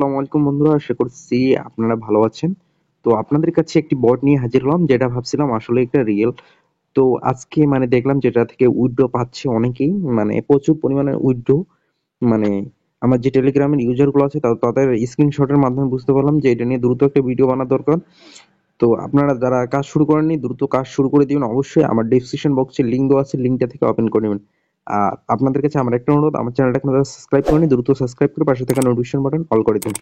আসসালামু আলাইকুম বন্ধুরা, আশা করছি আপনারা ভালো আছেন। তো আপনাদের কাছে একটি বট নিয়ে হাজির হলাম, যেটা ভাবছিলাম আসলে একটা রিয়েল। তো আজকে দেখলাম যেটা থেকে উইথড্র পাচ্ছে অনেকেই, প্রচুর পরিমাণে উইথড্র। মানে আমার যে টেলিগ্রামের ইউজার গুলো আছে তাদের স্ক্রিনশটের মাধ্যমে বুঝতে পারলাম যে এটা নিয়ে দ্রুত একটা ভিডিও বানানো দরকার। তো আপনারা যারা কাজ শুরু করেননি, দ্রুত কাজ শুরু করে দিবেন। অবশ্যই আমার ডেসক্রিপশন বক্সে লিঙ্ক দেওয়া আছে, লিঙ্কটা থেকে ওপেন করে নেবেন। আর আপনাদের কাছে আমার একটা অনুরোধ, আমার চ্যানেলটা এখনো যারা সাবস্ক্রাইব করেনি, দ্রুত সাবস্ক্রাইব করে পাশে থাকা নোটিফিকেশন বাটন অল করে দিন।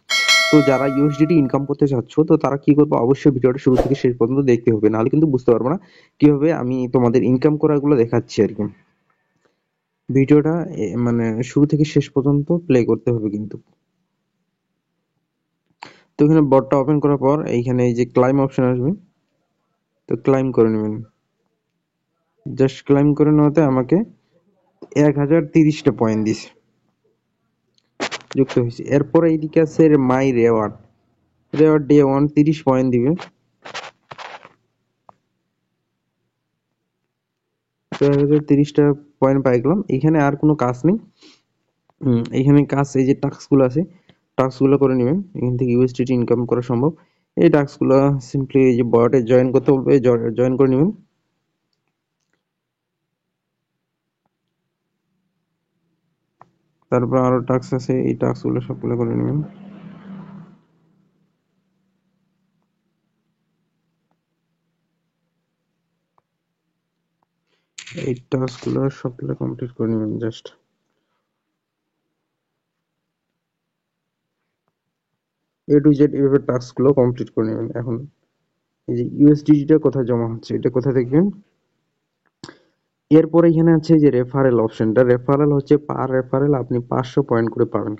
তো যারা ইউএসডিটি ইনকাম করতে চাচ্ছ, তো তারা কি করবে, অবশ্যই ভিডিওটা শুরু থেকে শেষ পর্যন্ত দেখতে হবে, নাহলে কিন্তু বুঝতে পারবো না কিভাবে আমি তোমাদের ইনকাম করাগুলো দেখাচ্ছি আর কি। ভিডিওটা শুরু থেকে শেষ পর্যন্ত প্লে করতে হবে কিন্তু। তো এখানে বটটা ওপেন করার পর এইখানে এই যে ক্লাইম অপশন আসবে, তো ক্লাইম করে নেবেন। জাস্ট ক্লাইম করে নেওয়াতে আমাকে 1030টা পয়েন্ট দিছে, যুক্ত হয়েছে। এরপরে এইদিকে আছে মাই রেওয়ার্ড। রেওয়ার্ড ডে 1 30 পয়েন্ট দিবে। তো 1030টা পয়েন্ট পাই গেলাম। এখানে আর কোনো কাজ নেই। এখানে কাজ, এই যে টাস্ক গুলো আছে, টাস্ক গুলো করে নেবেন। এখান থেকে ইউএসডিটি ইনকাম করা সম্ভব। এই টাস্ক গুলো সিম্পলি এই যে বটে জয়েন করতে বলবে, জয়েন করে নেবেন। তারপর আরো টাস্ক আছে, এই টাস্ক গুলো সবগুলো করে নেবেন। এই টাস্ক গুলো সবগুলো কমপ্লিট করে নেবেন জাস্ট। এ টু জেড এভাবে টাস্ক গুলো কমপ্লিট করে নেবেন। এখন এই যে ইউএসডিটি কোথায় জমা হচ্ছে, এটা কোথায় দেখবেন। এরপরে এখানে আছে যে রেফারেল অপশনটা। রেফারেল হচ্ছে পার রেফারেল আপনি 500 পয়েন্ট করে পাবেন।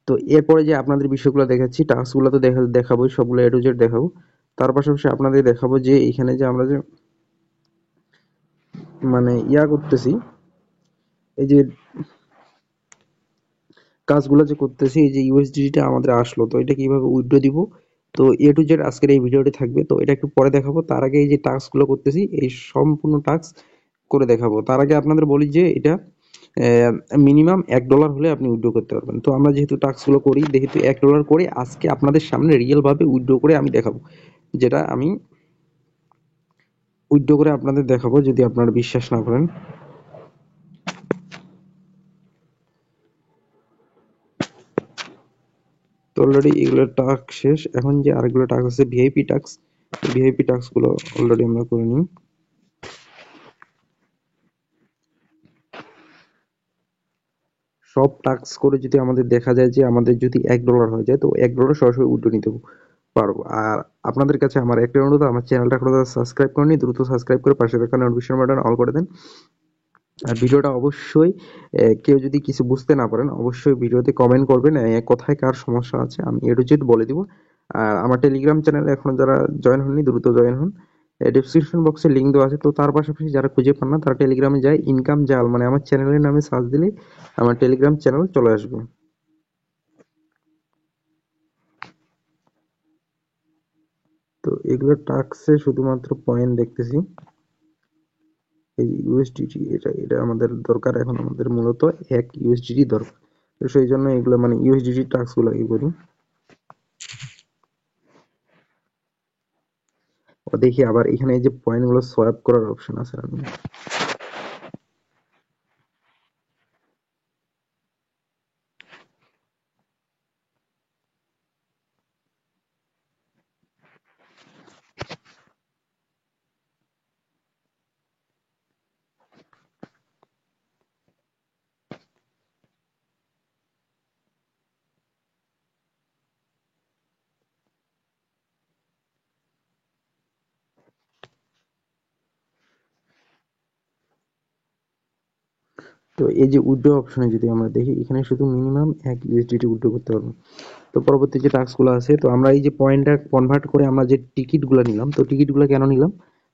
তো এরপরে যে আপনাদের বিষয়গুলো দেখাচ্ছি, টাস্কগুলো তো দেখাবোই, সবগুলো এ টু জেড দেখাবো। তার পাশাপাশি আপনাদের দেখাবো যে এখানে যে আমরা যে করতেছি, এই যে কাজগুলো যে করতেছি, এই যে ইউএসডিটা আমাদের আসলো, তো এটা কিভাবে উইথড্র দিব, তো এ টু জেড আজকের এই ভিডিওটি থাকবে। তো এটা একটু পরে দেখাবো। তার আগে এই যে টাস্কগুলো করতেছি, এই সম্পূর্ণ টাস্ক করে দেখাবো। তার আগে আপনাদের বলি যে এটা মিনিমাম $1 হলে আপনি উইথড্র করতে পারবেন। তো আমরা যেহেতু টাস্কগুলো করি, যেহেতু $1 করে আজকে আপনাদের সামনে রিয়েল ভাবে উইথড্র করে আমি দেখাবো, যেটা আমি উইথড্র করে আপনাদের দেখাবো যদি আপনারা বিশ্বাস না করেন। তো অলরেডি এগুলোর টাস্ক শেষ। এখন যে আরেকগুলো টাস্ক আছে, ভিআইপি টাস্ক, ভিআইপি টাস্ক গুলো অলরেডি আমরা করে নিই। সব টাস্ক করে যদি আমাদের দেখা যায় যে আমাদের যদি $1 হয়ে যায়, তো $1 সরাসরি উইথড্র নিতে পারবো। আর আপনাদের কাছে আমার একটা অনুরোধ, আমার চ্যানেলটা এখনো সাবস্ক্রাইব করেনি, দ্রুত সাবস্ক্রাইব করে পাশে থাকা নোটিফিকেশন বাটন অল করে দেন। আর ভিডিওটা অবশ্যই কেউ যদি কিছু বুঝতে না পারেন, অবশ্যই ভিডিওতে কমেন্ট করবেন কোথায় কার সমস্যা আছে, আমি এ টু জেড বলে দিব। আর আমার টেলিগ্রাম চ্যানেলে এখনো যারা জয়েন হননি, দ্রুত জয়েন হন। ডেসক্রিপশন বক্সে লিঙ্ক দেওয়া আছে। তো তার পাশাপাশি যারা খুঁজে পান না, তারা টেলিগ্রামে যায়, ইনকাম জাল আমার চ্যানেলের নামে সার্চ দিলেই আমার টেলিগ্রাম চ্যানেল চলে আসবে। তো এগুলো টাস্কে শুধুমাত্র পয়েন্ট দেখতেছি। এই ইউএসডিটি, এটা এটা আমাদের দরকার। এখন আমাদের মূলত 1 ইউএসডিটি দরকার। তো সেই জন্য এগুলো ইউএসডিটি টাস্ক গুলো করি। দেখি আবার এখানে এই যে পয়েন্ট গুলো সোয়াপ করার অপশন আছে। তো এই যে উইথড্র অপশনে যদি আমরা দেখি, এখানে শুধু মিনিমাম 1 ইউএসডিটি উইথড্র করতে পারবো। তো পরবর্তী যে টাস্ক গুলো আছে, তো আমরা এই যে পয়েন্টটা কনভার্ট করে আমরা যে টিকিট গুলো নিলাম, তো টিকিট গুলো কেন নিলাম,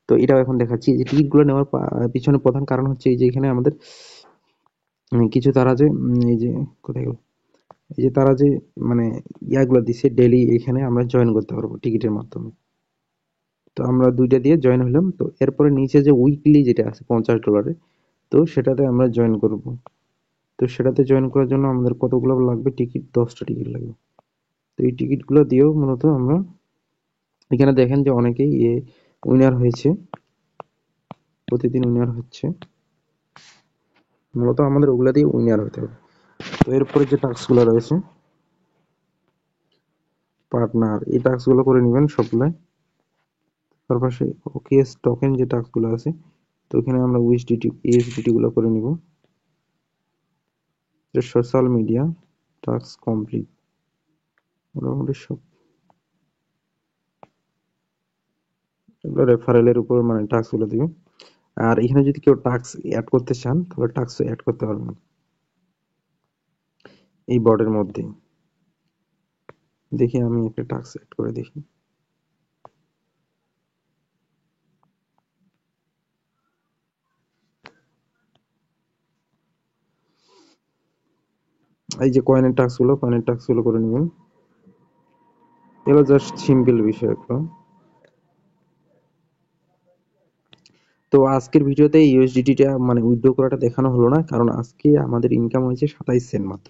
তো এটাও এখন দেখাচ্ছি। এই যে টিকিট গুলো নেওয়ার পিছনে প্রধান কারণ হচ্ছে এই যে এখানে আমাদের কিছু তারা যে এই যে কোথায় গেল, এই যে তারা যে মানে ইয়াগুলো দিছে ডেইলি, এখানে আমরা জয়েন করতে পারবো টিকিটের মাধ্যমে। তো আমরা দুইটা দিয়ে জয়েন হলাম। তো এরপরে নিচে যে উইকলি যেটা আছে $50, তো সেটাতে আমরা জয়েন করব। তো সেটাতে জয়েন করার জন্য আমাদের কতগুলো লাগবে টিকিট, 10টা টিকিট লাগবে। এই টিকিটগুলো দিয়েও মূলত আমরা এখানে দেখেন যে অনেকেই উইনার হয়েছে, প্রতিদিন উইনার হচ্ছে। মূলত আমাদের ওগুলা দিয়ে উইনার হতে হবে। তো এরপরে যে টাস্কগুলো রয়েছে পার্টনার, এই টাস্কগুলো করে নেবেন সবগুলাই। তার পাশে ওকেএস টোকেন যে টাস্কগুলো আছে, তো এখানে আমরা ইউএসডিটি গুলো করে নিব। সোশ্যাল মিডিয়া টাস্ক কমপ্লিট, মোটামুটি সব এগুলো রেফারেলের উপর মানে টাস্ক গুলো দিবে। আর এখানে যদি কেউ টাস্ক অ্যাড করতে চান তাহলে টাস্ক অ্যাড করতে পারবেন এই বটের মধ্যে। দেখি আমি একটা টাস্ক অ্যাড করে দেখি। এই যে কয়েনের টাস্ক গুলো করে নেবেন। এগুলো জাস্ট সিম্পল বিষয় একটা। তো আজকের ভিডিওতে ইউএসডিটিটা মানে উইথড্র করাটা দেখানো হলো না, কারণ আজকে আমাদের ইনকাম হয়েছে 27 সেন্ট মাত্র।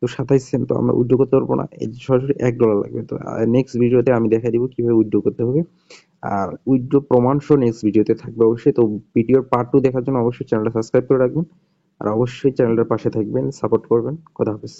তো 27 সেন্ট তো আমরা উইথড্র করতে পারবো না, এই সরাসরি $1 লাগবে। তো নেক্সট ভিডিওতে আমি দেখাই দিব কিভাবে উইথড্র করতে হবে। আর উইথড্র প্রমাণ সহ নেক্সট ভিডিওতে থাকবে অবশ্যই। তো ভিডিওর পার্ট 2 দেখার জন্য অবশ্যই চ্যানেলটা সাবস্ক্রাইব করে রাখবেন। আর অবশ্যই চ্যানেলটার পাশে থাকবেন, সাপোর্ট করবেন। খোদা হাফেজ।